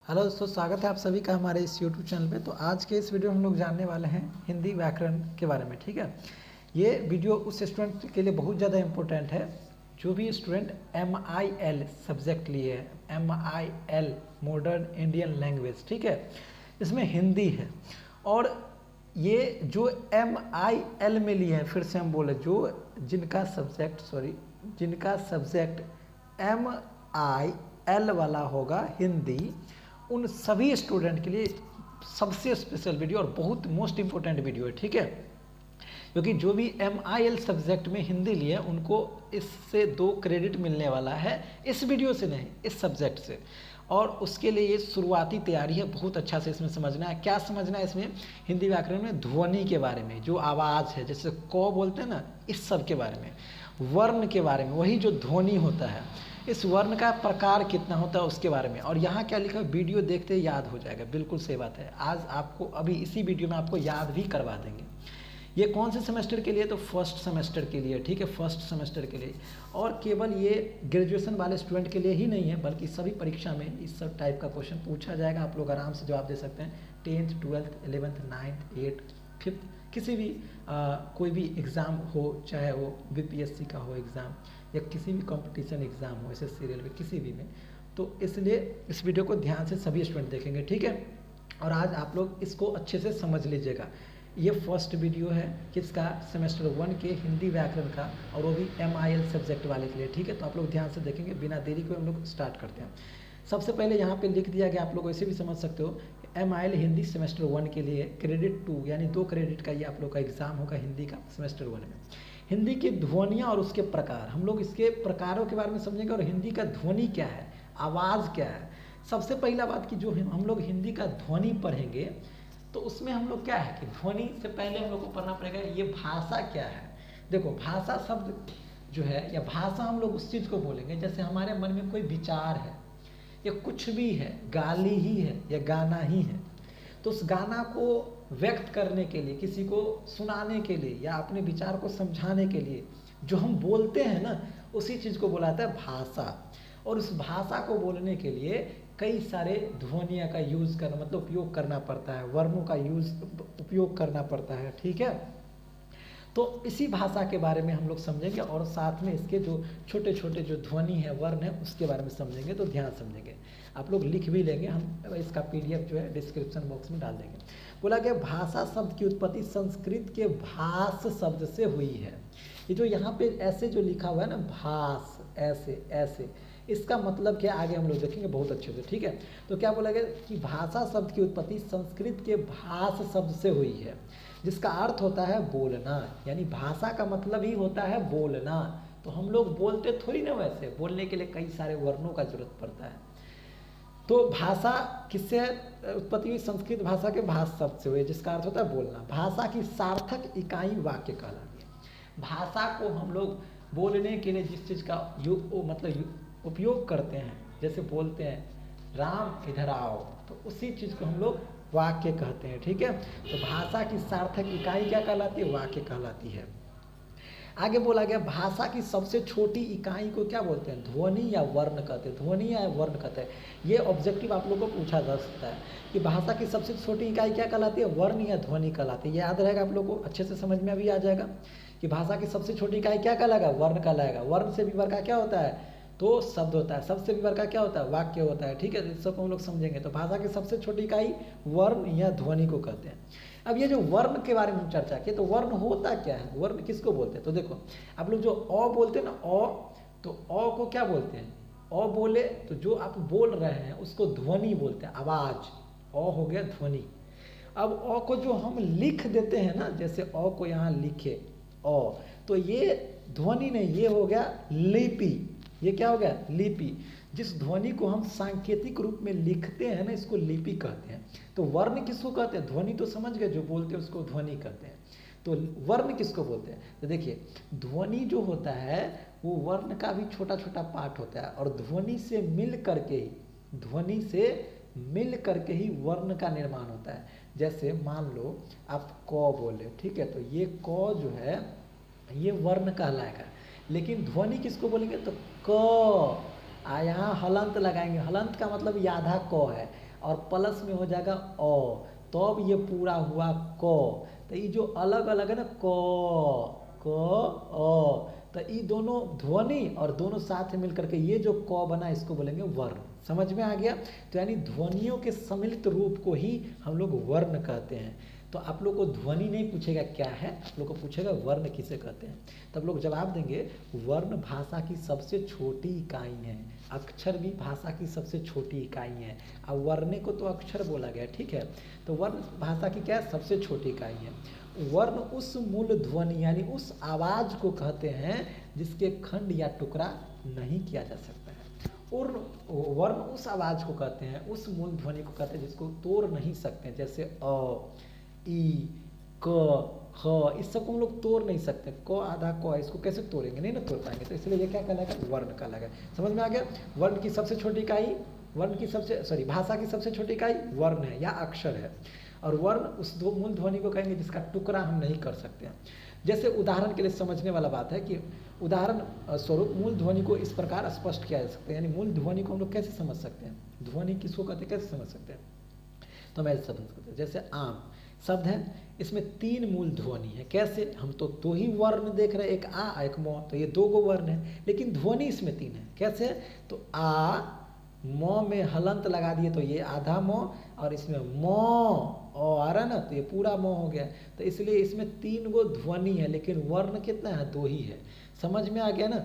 Hello दोस्तों, स्वागत है आप सभी का हमारे इस यूट्यूब चैनल पे। तो आज के इस वीडियो में हम लोग जानने वाले हैं हिंदी व्याकरण के बारे में। ठीक है, ये वीडियो उस स्टूडेंट के लिए बहुत ज़्यादा इम्पोर्टेंट है जो भी स्टूडेंट MIL सब्जेक्ट लिए है। MIL मॉडर्न इंडियन लैंग्वेज, ठीक है, इसमें हिंदी है। और ये जो MIL में लिए हैं, फिर से हम बोले, जिनका सब्जेक्ट MIL वाला होगा हिंदी, उन सभी स्टूडेंट के लिए सबसे स्पेशल वीडियो और बहुत मोस्ट इम्पोर्टेंट वीडियो है। ठीक है, क्योंकि जो भी MIL सब्जेक्ट में हिंदी लिए उनको इससे 2 क्रेडिट मिलने वाला है, इस वीडियो से नहीं, इस सब्जेक्ट से। और उसके लिए ये शुरुआती तैयारी है, बहुत अच्छा से इसमें समझना है। क्या समझना है इसमें? हिंदी व्याकरण में ध्वनि के बारे में, जो आवाज़ है, जैसे क बोलते हैं ना, इस सब के बारे में, वर्ण के बारे में, वही जो ध्वनि होता है, इस वर्ण का प्रकार कितना होता है उसके बारे में। और यहाँ क्या लिखा है, वीडियो देखते याद हो जाएगा। बिल्कुल सही बात है, आज आपको अभी इसी वीडियो में आपको याद भी करवा देंगे। ये कौन से सेमेस्टर के लिए? तो फर्स्ट सेमेस्टर के लिए। ठीक है, फर्स्ट सेमेस्टर के लिए। और केवल ये ग्रेजुएशन वाले स्टूडेंट के लिए ही नहीं है, बल्कि सभी परीक्षा में इस सब टाइप का क्वेश्चन पूछा जाएगा। आप लोग आराम से जवाब दे सकते हैं। 10th 12th 11th 9th 8th 5th किसी भी कोई भी एग्ज़ाम हो, चाहे वो BPSC का हो एग्ज़ाम या किसी भी कंपटीशन एग्ज़ाम हो, SSC रेलवे, किसी भी में। तो इसलिए इस वीडियो को ध्यान से सभी स्टूडेंट देखेंगे। ठीक है, और आज आप लोग इसको अच्छे से समझ लीजिएगा। ये फर्स्ट वीडियो है किसका? सेमेस्टर 1 के हिंदी व्याकरण का, और वो भी MIL सब्जेक्ट वाले के लिए। ठीक है, तो आप लोग ध्यान से देखेंगे। बिना देरी को हम लोग स्टार्ट करते हैं। सबसे पहले यहाँ पे लिख दिया गया, आप लोग ऐसे भी समझ सकते हो, MIL हिंदी सेमेस्टर 1 के लिए क्रेडिट 2 यानी 2 क्रेडिट का ये आप लोग का एग्जाम होगा हिंदी का सेमेस्टर 1 में। हिंदी की ध्वनियाँ और उसके प्रकार, हम लोग इसके प्रकारों के बारे में समझेंगे, और हिंदी का ध्वनि क्या है, आवाज़ क्या है। सबसे पहला बात कि जो हम लोग हिंदी का ध्वनि पढ़ेंगे, तो उसमें हम लोग क्या है कि ध्वनि से पहले हम लोग को पढ़ना पड़ेगा ये भाषा क्या है। देखो, भाषा शब्द जो है, या भाषा हम लोग उस चीज़ को बोलेंगे जैसे हमारे मन में कोई विचार है, या कुछ भी है, गाली ही है या गाना ही है, तो उस गाना को व्यक्त करने के लिए, किसी को सुनाने के लिए, या अपने विचार को समझाने के लिए जो हम बोलते हैं ना, उसी चीज़ को बोला जाता है भाषा। और उस भाषा को बोलने के लिए कई सारे ध्वनियों का यूज़ करना, मतलब उपयोग करना पड़ता है, वर्णों का उपयोग करना पड़ता है। ठीक है, तो इसी भाषा के बारे में हम लोग समझेंगे, और साथ में इसके जो छोटे छोटे जो ध्वनि है, वर्ण है, उसके बारे में समझेंगे। तो ध्यान समझेंगे, आप लोग लिख भी लेंगे, हम इसका PDF जो है डिस्क्रिप्शन बॉक्स में डाल देंगे। बोला गया भाषा शब्द की उत्पत्ति संस्कृत के भाष शब्द से हुई है। ये जो यहाँ पे ऐसे जो लिखा हुआ है ना, भाष, ऐसे ऐसे, इसका मतलब क्या, आगे हम लोग देखेंगे बहुत अच्छे से। ठीक है, तो क्या बोला गया कि भाषा शब्द की उत्पत्ति संस्कृत के भाष शब्द से हुई है, जिसका अर्थ होता है बोलना। यानी भाषा का मतलब ही होता है बोलना। तो हम लोग बोलते थोड़ी ना, वैसे बोलने के लिए कई सारे वर्णों का जरूरत पड़ता है। तो भाषा किससे उत्पत्ति हुई? संस्कृत भाषा के भाष शब्द से हुई, जिसका अर्थ होता है बोलना। भाषा की सार्थक इकाई वाक्य कहलाती है। भाषा को हम लोग बोलने के लिए जिस चीज़ का उपयोग करते हैं, जैसे बोलते हैं राम इधर आओ, तो उसी चीज़ को हम लोग वाक्य कहते हैं। ठीक है, तो भाषा की सार्थक इकाई क्या कहलाती है? वाक्य कहलाती है। आगे बोला गया भाषा की सबसे छोटी इकाई को क्या बोलते हैं? ध्वनि या वर्ण कहते हैं। ध्वनि या वर्ण कहते हैं। ये ऑब्जेक्टिव आप लोगों को पूछा जा सकता है कि भाषा की सबसे छोटी इकाई क्या कहलाती है? वर्ण या ध्वनि कहलाती है। याद रहेगा, आप लोगों को अच्छे से समझ में भी आ जाएगा कि भाषा की सबसे छोटी इकाई क्या कहलाएगा? वर्ण कहलाएगा। वर्ण से विवर्ग का क्या होता है? तो शब्द होता है। शब्द से विवर्ग का क्या होता है? वाक्य होता है। ठीक है, इस सबको हम लोग समझेंगे। तो भाषा की सबसे छोटी इकाई वर्ण या ध्वनि को कहते हैं। अब ये जो वर्ण के बारे में हम चर्चा किए, तो वर्ण होता क्या है? वर्ण किसको बोलते हैं? तो देखो, आप लोग जो अ बोलते हैं ना, अ, तो अ को क्या बोलते हैं? अ बोले तो जो आप बोल रहे हैं उसको ध्वनि बोलते हैं, आवाज। अ हो गया ध्वनि। अब अ को जो हम लिख देते हैं ना, जैसे अ को यहाँ लिखे अ, तो ये ध्वनि नहीं, ये हो गया लिपि। ये क्या हो गया? लिपि। जिस ध्वनि को हम सांकेतिक रूप में लिखते हैं ना, इसको लिपि कहते हैं। तो वर्ण किसको कहते हैं? ध्वनि तो समझ गए, जो बोलते हैं उसको ध्वनि कहते हैं। तो वर्ण किसको बोलते हैं? तो देखिए, ध्वनि जो होता है वो वर्ण का भी छोटा छोटा पार्ट होता है, और ध्वनि से मिल करके ही वर्ण का निर्माण होता है। जैसे मान लो आप क बोले, ठीक है, तो ये क जो है ये वर्ण कहलाएगा। लेकिन ध्वनि किसको बोलेंगे? तो क। यहाँ हलंत लगाएंगे। हलंत का मतलब ये आधा क है, और प्लस में हो जाएगा अ, तो अब ये पूरा हुआ क। तो ये जो अलग अलग है ना क अ, तो ये दोनों ध्वनि और दोनों साथ में मिलकर के ये जो क बना इसको बोलेंगे वर्ण। समझ में आ गया? तो यानी ध्वनियों के सम्मिलित रूप को ही हम लोग वर्ण कहते हैं। तो आप लोग को ध्वनि नहीं पूछेगा क्या है, आप लोग को पूछेगा वर्ण किसे कहते हैं। तब लोग जवाब देंगे वर्ण भाषा की सबसे छोटी इकाई है, अक्षर भी भाषा की सबसे छोटी इकाई है। अब वर्ण को तो अक्षर बोला गया, ठीक है। तो वर्ण भाषा की क्या है? सबसे छोटी इकाई है। वर्ण उस मूल ध्वनि यानी उस आवाज को कहते हैं जिसके खंड या टुकड़ा नहीं किया जा सकता है। और वर्ण उस आवाज को कहते हैं, उस मूल ध्वनि को कहते हैं जिसको तोड़ नहीं सकते, जैसे अ, ई, क, ख, इस सबको हम लोग तोड़ नहीं सकते। क आधा क, इसको कैसे तोड़ेंगे? नहीं ना तोड़ पाएंगे। तो इसलिए ये क्या कहलाएगा? वर्ण कहलाएगा। समझ में आ गया? वर्ण की सबसे छोटी इकाई, भाषा की सबसे छोटी इकाई वर्ण है या अक्षर है। और वर्ण उस दो मूल ध्वनि को कहेंगे जिसका टुकड़ा हम नहीं कर सकते हैं। जैसे उदाहरण के लिए समझने वाला बात है कि उदाहरण स्वरूप मूल ध्वनि को इस प्रकार स्पष्ट किया जा सकता है। यानी मूल ध्वनि को हम लोग कैसे समझ सकते हैं? ध्वनि किसको कहते हैं, कैसे समझ सकते हैं? तो मैं समझ सकते हैं। जैसे आम शब्द है, इसमें 3 मूल ध्वनि है। कैसे? हम तो 2 ही वर्ण देख रहे हैं, एक आ एक म, तो ये 2 गो वर्ण है, लेकिन ध्वनि इसमें 3 है। कैसे? तो आ म में हलंत लगा दिए तो ये आधा म, और इसमें म आ रहा ना तो ये पूरा म हो गया। तो इसलिए इसमें 3 गो ध्वनि है, लेकिन वर्ण कितना है? 2 ही है। समझ में आ गया ना?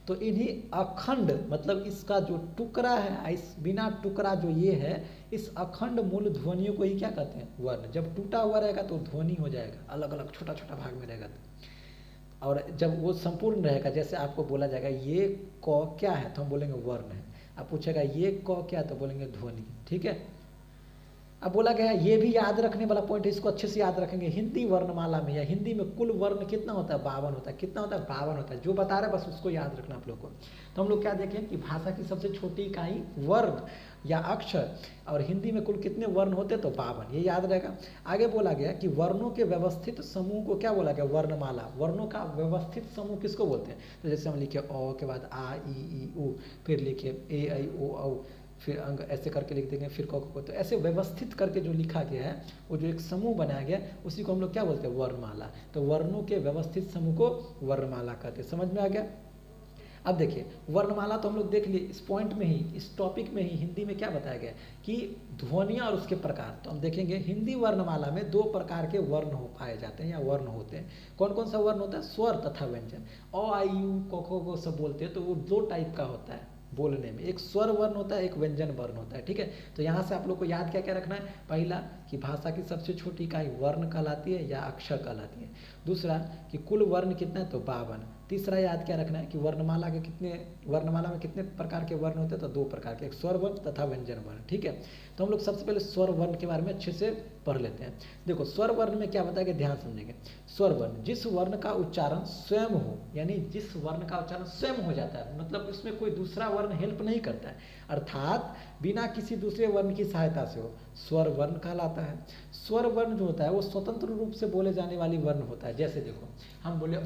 तो इन्हीं अखंड मतलब इसका जो टुकड़ा है, इस बिना टुकड़ा जो ये है, इस अखंड मूल ध्वनियों को ही क्या कहते हैं? वर्ण। जब टूटा हुआ रहेगा तो ध्वनि हो जाएगा, अलग अलग छोटा छोटा भाग में रहेगा। और जब वो संपूर्ण रहेगा, जैसे आपको बोला जाएगा ये क क्या है, तो हम बोलेंगे वर्ण है। आप पूछेगा ये क क्या, तो बोलेंगे ध्वनि। ठीक है। अब बोला गया है, ये भी याद रखने वाला पॉइंट है, इसको अच्छे से याद रखेंगे। हिंदी वर्णमाला में या हिंदी में कुल वर्ण कितना होता है? 52 होता है। कितना होता है? 52 होता है। जो बता रहे बस उसको याद रखना आप लोग को। तो हम लोग क्या देखें कि भाषा की सबसे छोटी इकाई वर्ण या अक्षर, और हिंदी में कुल कितने वर्ण होते हैं? तो 52, ये याद रहेगा। आगे बोला गया कि वर्णों के व्यवस्थित समूह को क्या बोला गया? वर्णमाला। वर्णों का व्यवस्थित समूह किसको बोलते हैं? तो जैसे हम लिखे अ के बाद आ ई उ, फिर लिखे ए ऐ ओ औ, फिर अंग ऐसे करके लिख देंगे, फिर को। तो ऐसे व्यवस्थित करके जो लिखा गया है, वो जो एक समूह बनाया गया, उसी को हम लोग क्या बोलते हैं? वर्णमाला। तो वर्णों के व्यवस्थित समूह को वर्णमाला कहते हैं। समझ में आ गया? अब देखिए वर्णमाला तो हम लोग देख लिए, इस पॉइंट में ही, इस टॉपिक में ही हिंदी में क्या बताया गया कि ध्वनियाँ और उसके प्रकार। तो हम देखेंगे हिंदी वर्णमाला में 2 प्रकार के वर्ण हो पाए जाते हैं या वर्ण होते हैं। कौन कौन सा वर्ण होता है? स्वर तथा व्यंजन। अ आ इ उ क ख ग सब बोलते हैं, तो वो 2 टाइप का होता है बोलने में, एक स्वर वर्ण होता है, एक व्यंजन वर्ण होता है। ठीक है। तो यहाँ से आप लोग को याद क्या क्या रखना है? पहला कि भाषा की सबसे छोटी इकाई वर्ण कहलाती है या अक्षर कहलाती है। दूसरा कि कुल वर्ण कितना है? तो 52। तीसरा याद क्या रखना है कि वर्णमाला में कितने प्रकार के वर्ण होते हैं? तो 2 प्रकार के, एक स्वर वर्ण तथा व्यंजन वर्ण। ठीक है। तो हम लोग सबसे पहले स्वर वर्ण के बारे में अच्छे से पढ़ लेते हैं। देखो स्वर वर्ण में क्या बताया गया, ध्यान समझेंगे। स्वर वर्ण जिस वर्ण का उच्चारण स्वयं हो, यानी जिस वर्ण का उच्चारण स्वयं हो जाता है, मतलब इसमें कोई दूसरा वर्ण हेल्प नहीं करता है, अर्थात बिना किसी दूसरे वर्ण की सहायता से हो, स्वर वर्ण कहलाता है। स्वर वर्ण जो होता है वो स्वतंत्र रूप से बोले जाने वाली वर्ण होता है। जैसे देखो हम बोले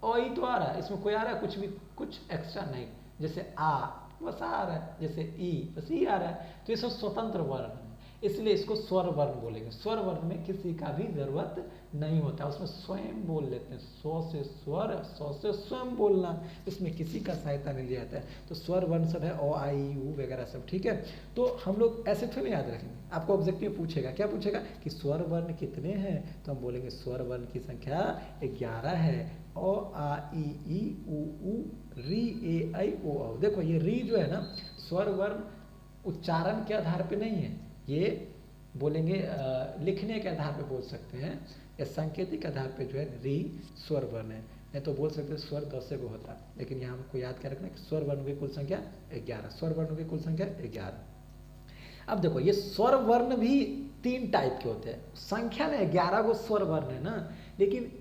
अ ही तो आ रहा है, इसमें कोई आ रहा है कुछ भी, कुछ एक्स्ट्रा नहीं। जैसे आ बस आ रहा है, जैसे ई बस ई आ रहा है, तो ये सब स्वतंत्र वर्ण है, इसलिए इसको स्वर वर्ण बोलेंगे। स्वर वर्ण में किसी का भी जरूरत नहीं होता, उसमें स्वयं बोल लेते हैं। स्व से स्वर, स्व से स्वयं बोलना, इसमें किसी का सहायता नहीं लिया जाता है। तो स्वर वर्ण सब है अ आ इ उ वगैरह सब। ठीक है। तो हम लोग ऐसे थोड़ी याद रखेंगे, आपको ऑब्जेक्टिव पूछेगा, क्या पूछेगा कि स्वर वर्ण कितने हैं, तो हम बोलेंगे स्वर वर्ण की संख्या 11 है। अ आ इ ई उ री ए ऐ ओ औ। देखो ये री जो है ना, स्वर वर्ण उच्चारण के आधार पे नहीं है, ये बोलेंगे लिखने के आधार पे बोल सकते हैं, या सांकेतिक आधार पे जो है री स्वर वर्ण है। नहीं तो बोल सकते स्वर 10 को होता, लेकिन यहाँ हमको याद क्या रखना है कि स्वर वर्णों की कुल संख्या 11, स्वर वर्णों की कुल संख्या 11। अब देखो ये स्वर वर्ण भी 3 टाइप के होते हैं। संख्या में 11 को स्वर वर्ण है ना, लेकिन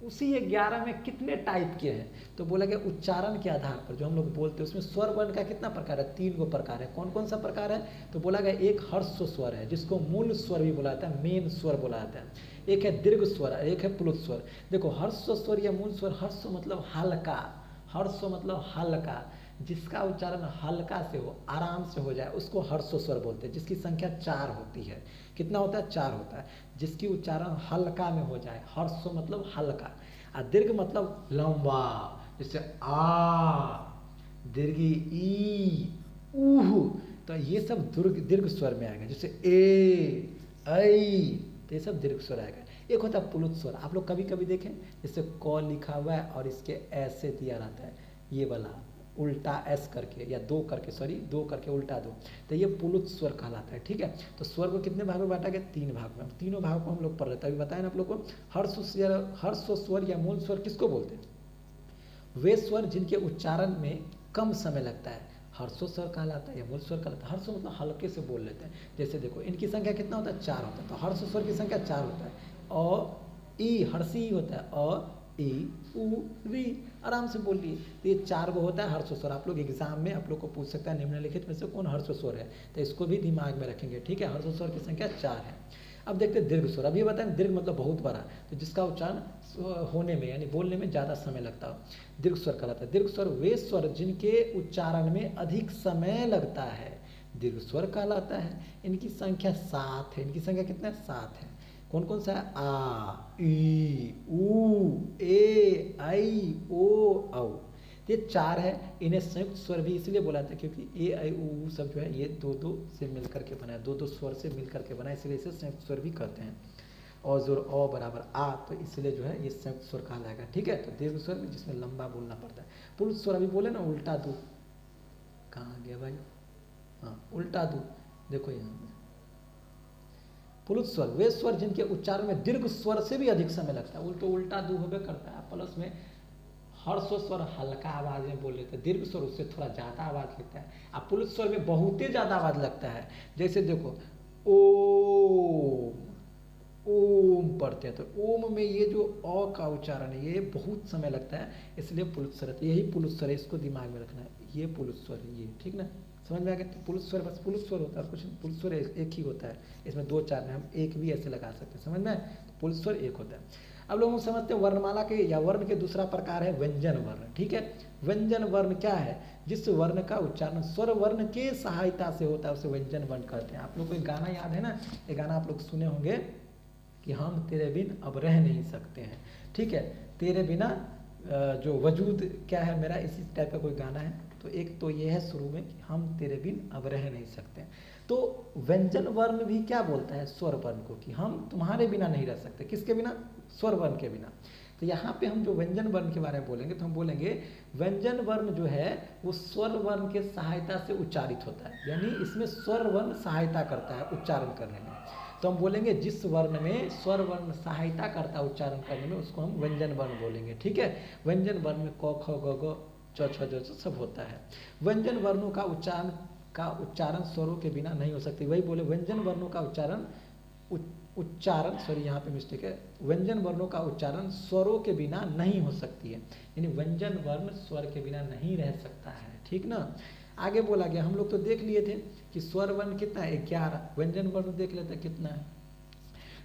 उसी 11 में कितने टाइप के हैं? तो बोला गया उच्चारण के आधार पर जो हम लोग बोलते हैं उसमें स्वर वर्ण का कितना प्रकार है? 3 गो प्रकार है। कौन कौन सा प्रकार है? तो बोला गया एक हर्ष स्वर है, जिसको मूल स्वर भी बोला जाता है, मेन स्वर बोला जाता है। एक है दीर्घ स्वर, एक है प्लुत स्वर। देखो हर्ष स्वर या मूल स्वर, हर्ष मतलब हल्का, हर्ष मतलब हल्का, जिसका उच्चारण हल्का से हो, आराम से हो जाए, उसको हर्षो स्वर बोलते हैं, जिसकी संख्या 4 होती है। कितना होता है? 4 होता है। जिसकी उच्चारण हल्का में हो जाए, हर्षो मतलब हल्का, और दीर्घ मतलब लंबा, जैसे आ, दीर्घी ई, ऊह, तो ये सब दीर्घ स्वर में आएगा। जैसे ए, ऐ, तो ये सब दीर्घ स्वर आएगा। एक होता है पुलुत स्वर, आप लोग कभी कभी देखें, जैसे क लिखा हुआ है और इसके ऐसे दिया रहता है, ये वाला उल्टा एस करके, या दो करके, सॉरी दो करके उल्टा दो, तो ये पुलुत स्वर कहलाता है। ठीक है, तो स्वर को कितने भाग में बांटा गया? 3 भाग में। तीनों भाग को हम लोग पढ़ लेते हैं। अभी बताया ना आप लोग को, हर्ष स्वर या मूल स्वर किसको बोलते हैं? वे स्वर जिनके उच्चारण में कम समय लगता है, हर्षो स्वर कहलाता है या मूल स्वर कहलाता है। हर्षो मतलब हल्के से बोल लेते हैं। जैसे देखो, इनकी संख्या कितना होता है? 4 होता है। तो हर्षो स्वर की संख्या 4 होता है। अ, ई, हर्षी होता है, अ, ई, उ, री, आराम से बोल लिए। तो ये 4 गो होता है हर्षो स्वर। आप लोग एग्जाम में आप लोग को पूछ सकता है निम्नलिखित में से कौन हर्षो स्वर है, तो इसको भी दिमाग में रखेंगे। ठीक है, हर्षो स्वर की संख्या 4 है। अब देखते हैं दीर्घ स्वर। अभी बताएं, दीर्घ मतलब बहुत बड़ा, तो जिसका उच्चारण होने में यानी बोलने में ज़्यादा समय लगता हो, दीर्घ स्वर कहलाता है। दीर्घ स्वर वे स्वर जिनके उच्चारण में अधिक समय लगता है, दीर्घ स्वर कहलाता है। इनकी संख्या 7 है। इनकी संख्या कितना है? 7 है। कौन कौन सा है? आ, ई, ऊ, ए, ऐ, ओ, औ। ये 4 है। इन्हें संयुक्त स्वर भी इसलिए बोला जाता है क्योंकि ए, ऐ, ऊ सब जो है ये दो दो से मिल करके बना है, दो दो स्वर से मिल करके बना है, इसलिए इसे संयुक्त स्वर भी कहते हैं। और जोर अ बराबर आ, तो इसलिए जो है ये संयुक्त स्वर कहलाएगा। ठीक है, तो दीर्घ स्वर में जिसमें लंबा बोलना पड़ता है। पुरुष स्वर अभी बोले ना, उल्टा दू, कहाँ गया भाई? हाँ, उल्टा दू, देखो यहाँ पे पुरुष स्वर वे स्वर जिनके उच्चारण में दीर्घ स्वर से भी अधिक समय लगता है। तो उल्टा दू होबे करता है। प्लस में हर्षो स्वर हल्का आवाज में बोल लेते हैं, दीर्घ स्वर उससे थोड़ा ज़्यादा आवाज लगता है। अब पुरुष स्वर में बहुत ही ज़्यादा आवाज लगता है। जैसे देखो, ओम, ओम पढ़ते हैं, तो ओम में ये जो अ का उच्चारण है ये बहुत समय लगता है, इसलिए पुलुत स्वर है। यही पुलुत स्वर है, इसको दिमाग में रखना है, ये पुलुत स्वर है ये। ठीक ना, समझ में आ गया? तो पुलुत स्वर बस पुलुत स्वर होता है, कुछ पुलुत स्वर एक ही होता है। इसमें 2-4 में हम एक भी ऐसे लगा सकते हैं, समझ में? तो पुलुत स्वर एक होता है। अब लोग समझते हैं वर्णमाला के या वर्ण के दूसरा प्रकार है व्यंजन वर्ण। ठीक है, व्यंजन वर्ण क्या है? जिस वर्ण का उच्चारण स्वर वर्ण के सहायता से होता है उसे व्यंजन वर्ण कहते हैं। आप लोग को एक गाना याद है ना, ये गाना आप लोग सुने होंगे कि हम तेरे बिन अब रह नहीं सकते हैं। ठीक है, तेरे बिना जो वजूद क्या है मेरा, इसी टाइप का कोई गाना है। तो एक तो ये है शुरू में कि हम तेरे बिन अब रह नहीं सकते। तो व्यंजन वर्ण भी क्या बोलता है? स्वर वर्ण को, कि हम तुम्हारे बिना नहीं रह सकते। किसके बिना? स्वर वर्ण के बिना। तो यहाँ पे हम जो व्यंजन वर्ण के बारे में बोलेंगे तो हम बोलेंगे व्यंजन वर्ण जो है वो स्वर वर्ण के सहायता से उच्चारित होता है, यानी इसमें स्वर वर्ण सहायता करता है उच्चारण करने में। तो हम बोलेंगे जिस वर्ण में स्वर वर्ण सहायता करता है उच्चारण करने में उसको हम व्यंजन वर्ण बोलेंगे। ठीक है, व्यंजन वर्ण में क, ख, ग, घ, च, छ, ज सब होता है। व्यंजन वर्णों का उच्चारण स्वरों के बिना नहीं हो सकती। वही बोले व्यंजन वर्णों का उच्चारण सॉरी यहाँ पे मिस्टेक है, व्यंजन वर्णों का उच्चारण स्वरों के बिना नहीं हो सकती है, यानी व्यंजन वर्ण स्वर के बिना नहीं रह सकता है। ठीक ना, आगे बोला गया, हम लोग तो देख लिए थे कि स्वर वर्ण कितना है? 11। व्यंजन वर्ण देख लेते कितना है।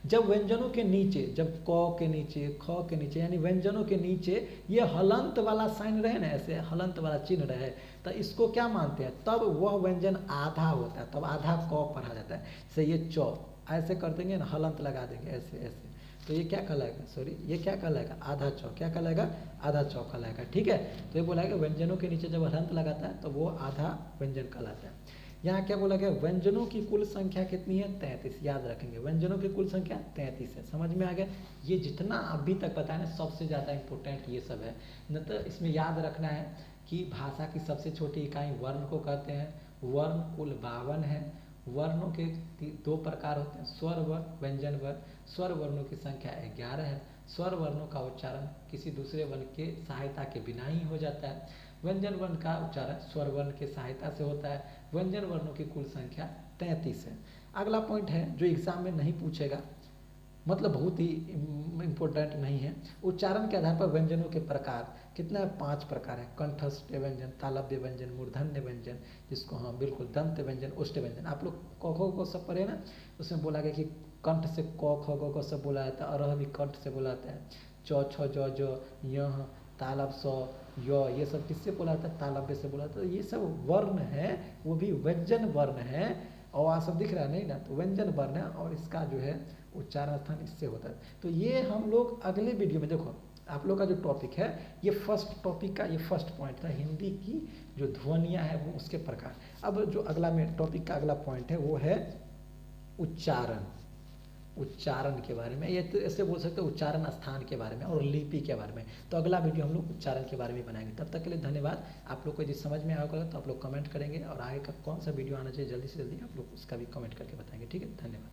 जब व्यंजनों के नीचे, जब क के नीचे, ख के नीचे, यानी व्यंजनों के नीचे ये हलंत वाला साइन रहे ना, ऐसे हलंत वाला चिन्ह रहे, तो इसको क्या मानते हैं? तब वह व्यंजन आधा होता है, तब आधा क पढ़ा जाता है। जैसे ये च ऐसे कर देंगे ना, हलंत लगा देंगे ऐसे ऐसे, तो ये क्या कहलाएगा? सॉरी, ये क्या कहलाएगा? आधा चौ। क्या कहलाएगा? आधा चौ कहलाएगा। ठीक है, तो ये बोला गया व्यंजनों के नीचे जब हलंत लगाता है तो वो आधा व्यंजन कहलाता है। यहाँ क्या बोला गया? व्यंजनों की कुल संख्या कितनी है? 33। याद रखेंगे, व्यंजनों की कुल संख्या 33 है। समझ में आ गया? ये जितना अभी तक बताया ना सबसे ज़्यादा इंपॉर्टेंट ये सब है। न तो इसमें याद रखना है कि भाषा की सबसे छोटी इकाई वर्ण को कहते हैं। वर्ण कुल 52 है। वर्णों के 2 प्रकार होते हैं, स्वर वर्ण, व्यंजन वर्ण। स्वर वर्णों की संख्या 11 है। स्वर वर्णों का उच्चारण किसी दूसरे वर्ण के सहायता के बिना ही हो जाता है। व्यंजन वर्ण का उच्चारण स्वर वर्ण के सहायता से होता है। व्यंजन वर्णों की कुल संख्या 33 है। अगला पॉइंट है जो एग्जाम में नहीं पूछेगा, मतलब बहुत ही इम्पोर्टेंट नहीं है। उच्चारण के आधार पर व्यंजनों के प्रकार कितना है? 5 प्रकार है। कंठस्थ व्यंजन, तालव्य व्यंजन, मूर्धन्य व्यंजन, जिसको हाँ बिल्कुल दंत व्यंजन, ओष्ठ व्यंजन। आप लोग क ख को सब पढ़े ना, उसमें बोला गया कि कंठ से क ख ग सब बोला जाता है, अरह भी कंठ से बोला जाता है, च छ ज ज यह तालब स य, ये सब किससे बोला जाता है? तालव्य से बोला जाता है। ये सब वर्ण है, वो भी व्यंजन वर्ण है। और वहाँ सब दिख रहा है नहीं ना, तो व्यंजन वर्ण है और इसका जो है उच्चारण स्थान इससे होता है। तो ये हम लोग अगले वीडियो में, देखो आप लोग का जो टॉपिक है, ये फर्स्ट टॉपिक का ये फर्स्ट पॉइंट था, हिंदी की जो ध्वनियाँ हैं वो उसके प्रकार। अब जो अगला में टॉपिक का अगला पॉइंट है वो है उच्चारण, उच्चारण के बारे में। ये तो ऐसे बोल सकते हैं उच्चारण स्थान के बारे में और लिपि के बारे में। तो अगला वीडियो हम लोग उच्चारण के बारे में बनाएंगे। तब तक के लिए धन्यवाद। आप लोग को यदि समझ में आया होगा तो आप लोग कमेंट करेंगे और आगे का कौन सा वीडियो आना चाहिए जल्दी से जल्दी आप लोग उसका भी कमेंट करके बताएंगे। ठीक है, धन्यवाद।